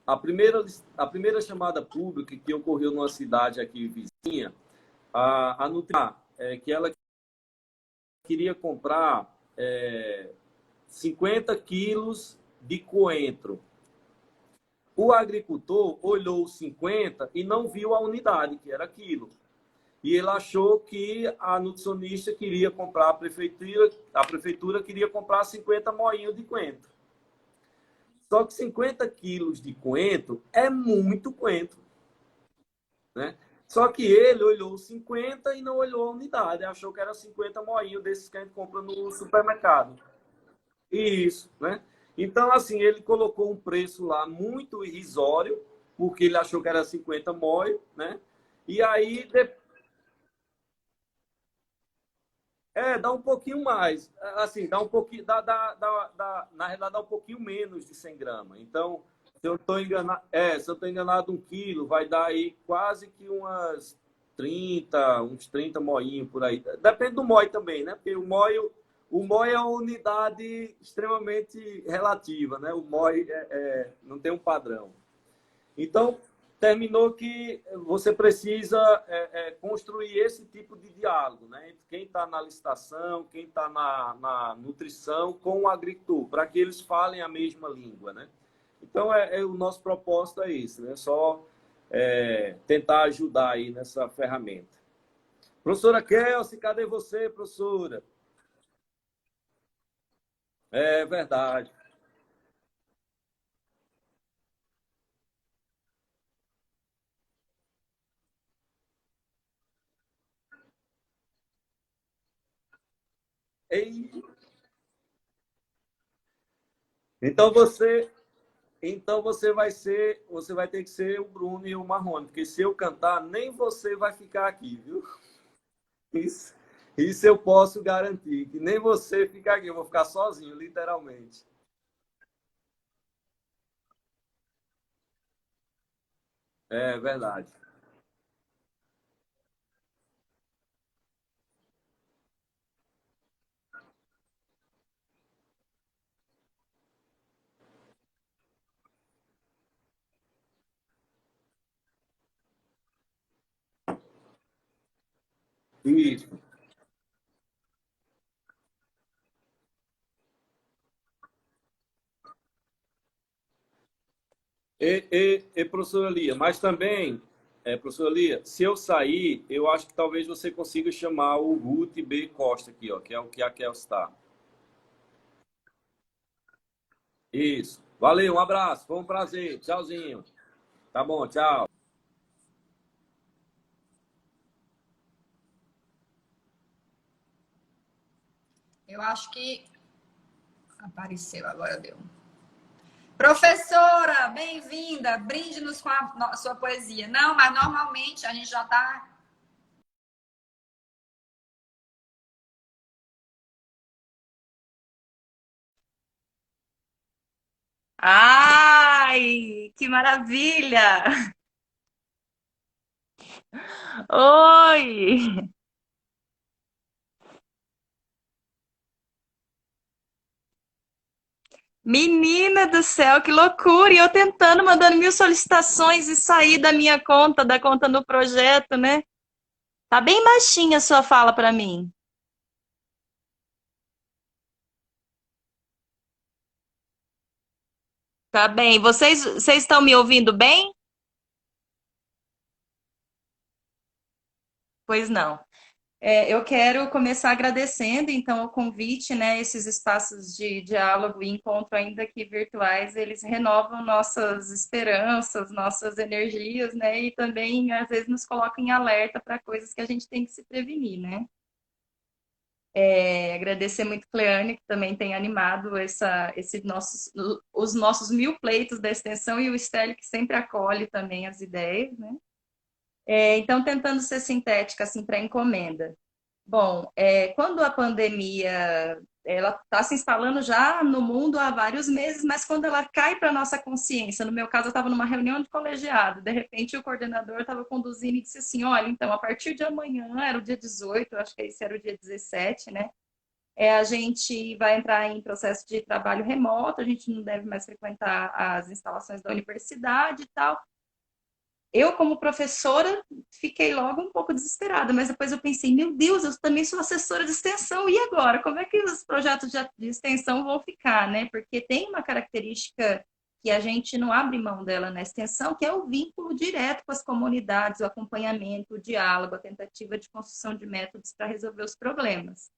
A primeira chamada pública que ocorreu numa cidade aqui vizinha, a Nutri, que ela queria comprar 50 quilos de coentro. O agricultor olhou os 50 e não viu a unidade, que era quilo. E ele achou que a nutricionista queria comprar, a prefeitura queria comprar 50 moinhos de coentro. Só que 50 quilos de coentro é muito coentro, né? Só que ele olhou os 50 e não olhou a unidade, achou que era 50 moinhos desses que a gente compra no supermercado. Isso, né? Então, assim, ele colocou um preço lá muito irrisório, porque ele achou que era 50 moio, né? E aí, dá um pouquinho mais. Assim, dá um pouquinho, na realidade, dá um pouquinho menos de 100 gramas. Então, se eu estou enganado, 1 quilo vai dar aí quase que uns 30 moinhos por aí. Depende do moi também, né? Porque o moi é uma unidade extremamente relativa, né? O moi não tem um padrão. Então, terminou que você precisa construir esse tipo de diálogo, né? Entre quem está na licitação, quem está na nutrição, com o agricultor, para que eles falem a mesma língua, né? Então, o nosso propósito é isso, né? Só tentar ajudar aí nessa ferramenta. Professora Kelsey, cadê você, professora? É verdade. Ei, então você, você vai ter que ser o Bruno e o Marrone, porque se eu cantar, nem você vai ficar aqui, viu? Isso, isso eu posso garantir, que nem você fica aqui, eu vou ficar sozinho, literalmente. É verdade. Isso. Professora Lia, mas também, professora Lia, se eu sair, eu acho que talvez você consiga chamar o Ruth B. Costa aqui, ó, que é o que a Kel está. Isso. Valeu, um abraço, foi um prazer. Tchauzinho. Tá bom, tchau. Eu acho que apareceu, agora deu. Professora, bem-vinda. Brinde-nos com a sua poesia. Não, mas normalmente a gente já está. Ai, que maravilha! Oi! Menina do céu, que loucura! E eu tentando, mandando mil solicitações e sair da minha conta, da conta no projeto, né? Tá bem baixinha a sua fala para mim. Tá bem. Vocês estão me ouvindo bem? Pois não. Eu quero começar agradecendo, então, o convite, né? Esses espaços de diálogo e encontro, ainda que virtuais, eles renovam nossas esperanças, nossas energias, né? E também, às vezes, nos colocam em alerta para coisas que a gente tem que se prevenir, né? Agradecer muito Cleane, que também tem animado os nossos 1000 pleitos da extensão, e o Stélio, que sempre acolhe também as ideias, né? Então, tentando ser sintética, assim, para encomenda. Bom, quando a pandemia ela está se instalando já no mundo há vários meses, mas quando ela cai para a nossa consciência, no meu caso, eu estava numa reunião de colegiado, de repente o coordenador estava conduzindo e disse assim, olha, então, a partir de amanhã, era o dia 18, eu acho que esse era o dia 17, né? A gente vai entrar em processo de trabalho remoto, a gente não deve mais frequentar as instalações da universidade e tal. Eu, como professora, fiquei logo um pouco desesperada, mas depois eu pensei, meu Deus, eu também sou assessora de extensão, e agora? Como é que os projetos de extensão vão ficar, né? Porque tem uma característica que a gente não abre mão dela na extensão, que é o vínculo direto com as comunidades, o acompanhamento, o diálogo, a tentativa de construção de métodos para resolver os problemas.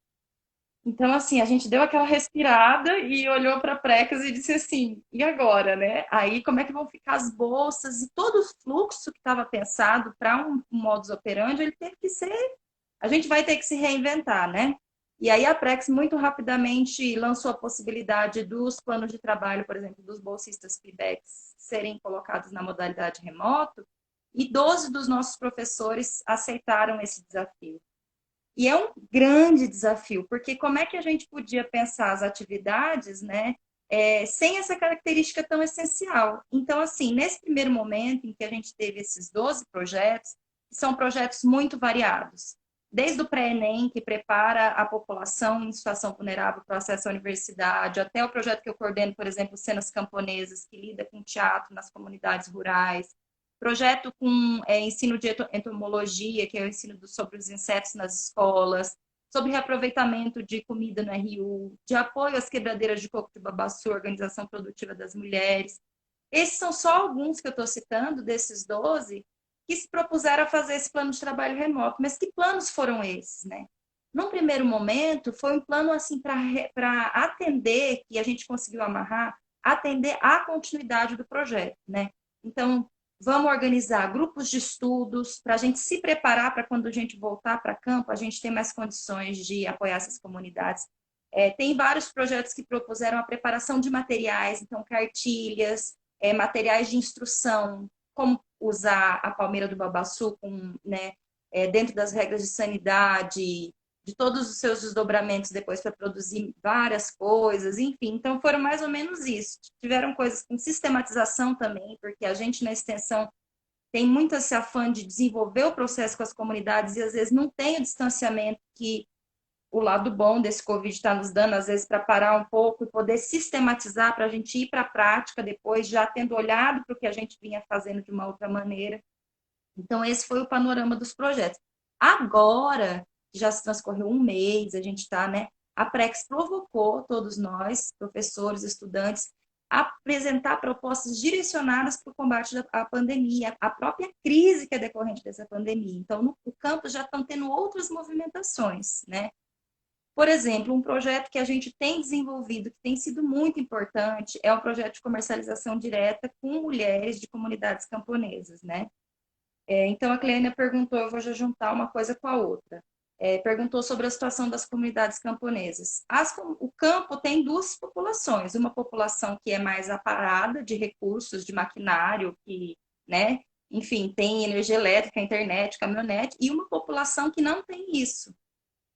Então, assim, a gente deu aquela respirada e olhou para a Precas e disse assim, e agora, né? Aí, como é que vão ficar as bolsas? E todo o fluxo que estava pensado para um modus operandi, ele teve que ser... A gente vai ter que se reinventar, né? E aí a Prex muito rapidamente lançou a possibilidade dos planos de trabalho, por exemplo, dos bolsistas PIBEX serem colocados na modalidade remoto, e 12 dos nossos professores aceitaram esse desafio. E é um grande desafio, porque como é que a gente podia pensar as atividades, né, sem essa característica tão essencial? Então, assim, nesse primeiro momento em que a gente teve esses 12 projetos, são projetos muito variados. Desde o pré-ENEM, que prepara a população em situação vulnerável para o acesso à universidade, até o projeto que eu coordeno, por exemplo, Cenas Camponesas, que lida com teatro nas comunidades rurais, projeto com ensino de entomologia, que é o ensino sobre os insetos nas escolas, sobre reaproveitamento de comida no RU, de apoio às quebradeiras de coco de babaçu, organização produtiva das mulheres. Esses são só alguns que eu estou citando, desses 12, que se propuseram a fazer esse plano de trabalho remoto. Mas que planos foram esses, né? Num primeiro momento, foi um plano assim para atender, que a gente conseguiu amarrar, atender à continuidade do projeto, né? Então, vamos organizar grupos de estudos para a gente se preparar para quando a gente voltar para campo, a gente ter mais condições de apoiar essas comunidades. Tem vários projetos que propuseram a preparação de materiais, então cartilhas, materiais de instrução, como usar a palmeira do babaçu com, né, dentro das regras de sanidade, de todos os seus desdobramentos depois para produzir várias coisas, enfim. Então, foram mais ou menos isso. Tiveram coisas com sistematização também, porque a gente na extensão tem muito esse afã de desenvolver o processo com as comunidades e às vezes não tem o distanciamento que o lado bom desse Covid está nos dando, às vezes, para parar um pouco e poder sistematizar para a gente ir para a prática depois, já tendo olhado para o que a gente vinha fazendo de uma outra maneira. Então, esse foi o panorama dos projetos. Agora, já se transcorreu um mês, a gente está, né? A Prex provocou todos nós, professores, estudantes, a apresentar propostas direcionadas para o combate à pandemia, a própria crise que é decorrente dessa pandemia. Então, no campus já estão tendo outras movimentações, né? Por exemplo, um projeto que a gente tem desenvolvido, que tem sido muito importante, é o projeto de comercialização direta com mulheres de comunidades camponesas, né? Então, a Cleânia perguntou, eu vou já juntar uma coisa com a outra. Perguntou sobre a situação das comunidades camponesas. O campo tem duas populações, uma população que é mais aparada de recursos, de maquinário, que, né, enfim, tem energia elétrica, internet, caminhonete, e uma população que não tem isso.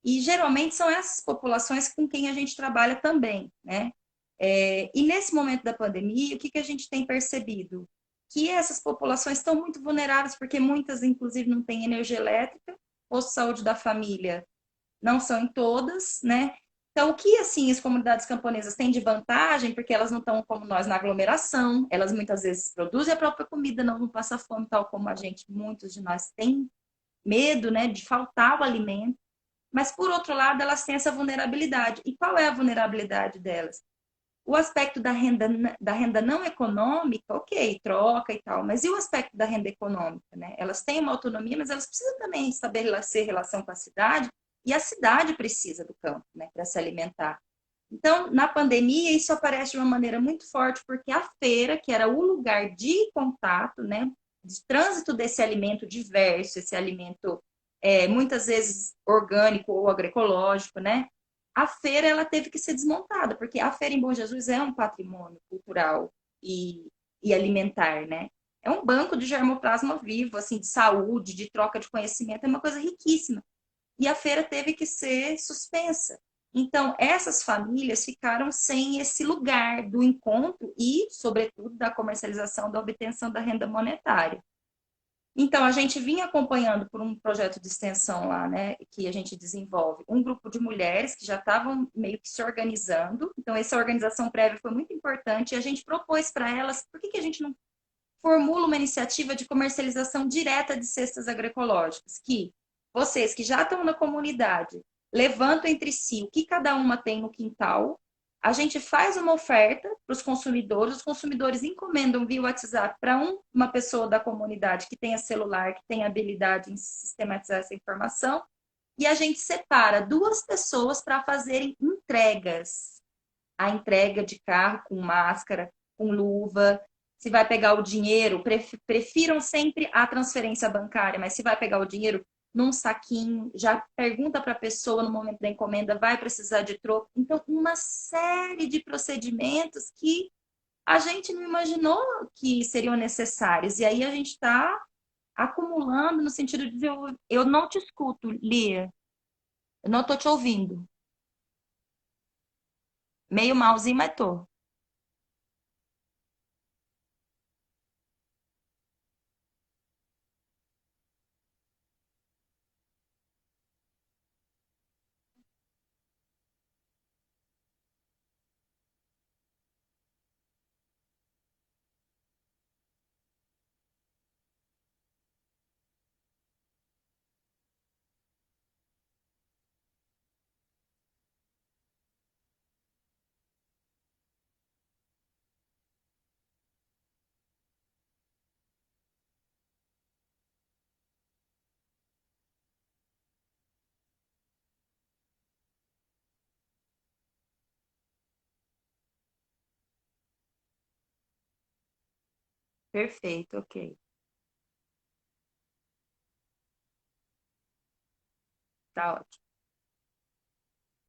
E geralmente são essas populações com quem a gente trabalha também, né? E nesse momento da pandemia, o que a gente tem percebido? Que essas populações estão muito vulneráveis, porque muitas, inclusive, não têm energia elétrica, posto de saúde da família não são em todas, né? Então, o que, assim, as comunidades camponesas têm de vantagem, porque elas não estão como nós na aglomeração, elas muitas vezes produzem a própria comida, não passam fome, tal como a gente, muitos de nós têm medo, né, de faltar o alimento. Mas, por outro lado, elas têm essa vulnerabilidade. E qual é a vulnerabilidade delas? O aspecto da renda não econômica, ok, troca e tal, mas e o aspecto da renda econômica, né? Elas têm uma autonomia, mas elas precisam também estabelecer relação com a cidade, e a cidade precisa do campo, né, para se alimentar. Então, na pandemia, isso aparece de uma maneira muito forte, porque a feira, que era o lugar de contato, né, de trânsito desse alimento diverso, esse alimento muitas vezes orgânico ou agroecológico, né, a feira ela teve que ser desmontada, porque a feira em Bom Jesus é um patrimônio cultural e alimentar, né? É um banco de germoplasma vivo, assim, de saúde, de troca de conhecimento, é uma coisa riquíssima. E a feira teve que ser suspensa. Então, essas famílias ficaram sem esse lugar do encontro e, sobretudo, da comercialização, da obtenção da renda monetária. Então, a gente vinha acompanhando por um projeto de extensão lá, né, que a gente desenvolve, um grupo de mulheres que já estavam meio que se organizando. Então, essa organização prévia foi muito importante e a gente propôs para elas, por que que a gente não formula uma iniciativa de comercialização direta de cestas agroecológicas, que vocês que já estão na comunidade levantam entre si o que cada uma tem no quintal, a gente faz uma oferta para os consumidores encomendam via WhatsApp para uma pessoa da comunidade que tenha celular, que tenha habilidade em sistematizar essa informação, e a gente separa duas pessoas para fazerem entregas. A entrega de carro com máscara, com luva. Se vai pegar o dinheiro, prefiram sempre a transferência bancária, mas se vai pegar o dinheiro num saquinho, já pergunta para a pessoa no momento da encomenda, vai precisar de troco. Então, uma série de procedimentos que a gente não imaginou que seriam necessários. E aí a gente está acumulando no sentido de dizer, eu não te escuto, Lia, eu não estou te ouvindo. Meio malzinho, mas tô. Perfeito, ok. Tá ótimo.